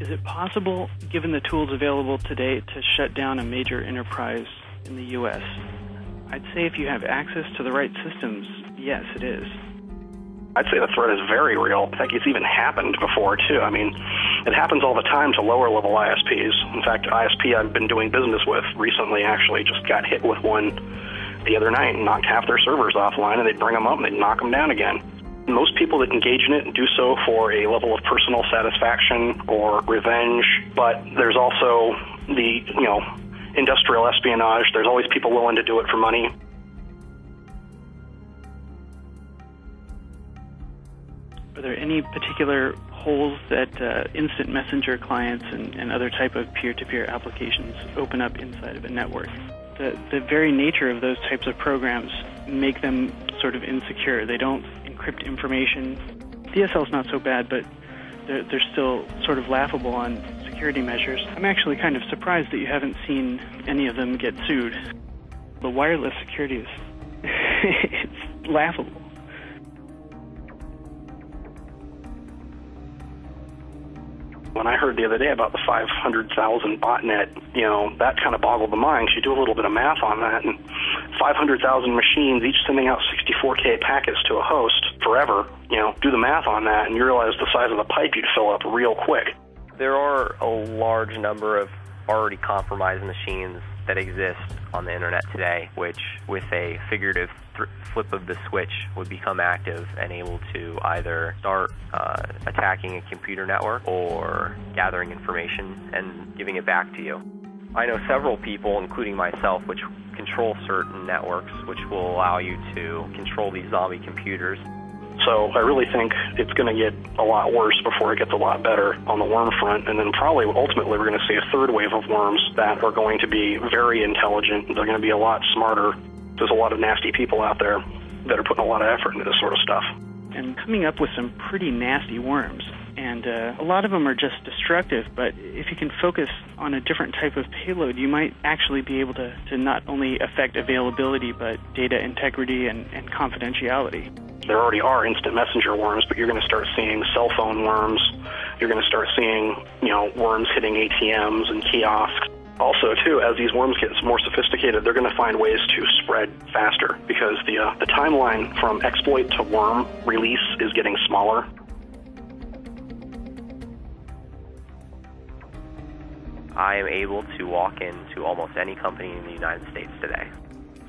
Is it possible, given the tools available today, to shut down a major enterprise in the U.S.? I'd say if you have access to the right systems, yes, it is. I'd say the threat is very real. I think it's even happened before, too. I mean, it happens all the time to lower-level ISPs. In fact, ISP I've been doing business with recently actually just got hit with one the other night and knocked half their servers offline, and they'd bring them up and they'd knock them down again. Most people that engage in it do so for a level of personal satisfaction or revenge, but there's also the, industrial espionage. There's always people willing to do it for money. Are there any particular holes that instant messenger clients and other type of peer-to-peer applications open up inside of a network? The very nature of those types of programs make them sort of insecure. They don't encrypt information. DSL is not so bad, but they're still sort of laughable on security measures. I'm actually kind of surprised that you haven't seen any of them get sued. The wireless security is it's laughable. When I heard the other day about the 500,000 botnet, that kind of boggled the mind. You do a little bit of math on that, and 500,000 machines, each sending out 64K packets to a host forever, do the math on that, and you realize the size of the pipe you'd fill up real quick. There are a large number of already compromised machines that exist on the internet today, which, with a figurative flip of the switch, would become active and able to either start attacking a computer network or gathering information and giving it back to you. I know several people, including myself, which control certain networks, which will allow you to control these zombie computers. So I really think it's going to get a lot worse before it gets a lot better on the worm front, and then probably ultimately we're going to see a third wave of worms that are going to be very intelligent. They're going to be a lot smarter. There's a lot of nasty people out there that are putting a lot of effort into this sort of stuff. And coming up with some pretty nasty worms. And a lot of them are just destructive, but if you can focus on a different type of payload, you might actually be able to not only affect availability, but data integrity and confidentiality. There already are instant messenger worms, but you're going to start seeing cell phone worms. You're going to start seeing, worms hitting ATMs and kiosks. Also, too, as these worms get more sophisticated, they're going to find ways to spread faster because the timeline from exploit to worm release is getting smaller. I am able to walk into almost any company in the United States today.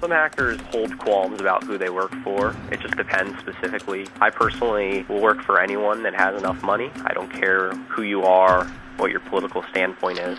Some hackers hold qualms about who they work for. It just depends specifically. I personally will work for anyone that has enough money. I don't care who you are, what your political standpoint is.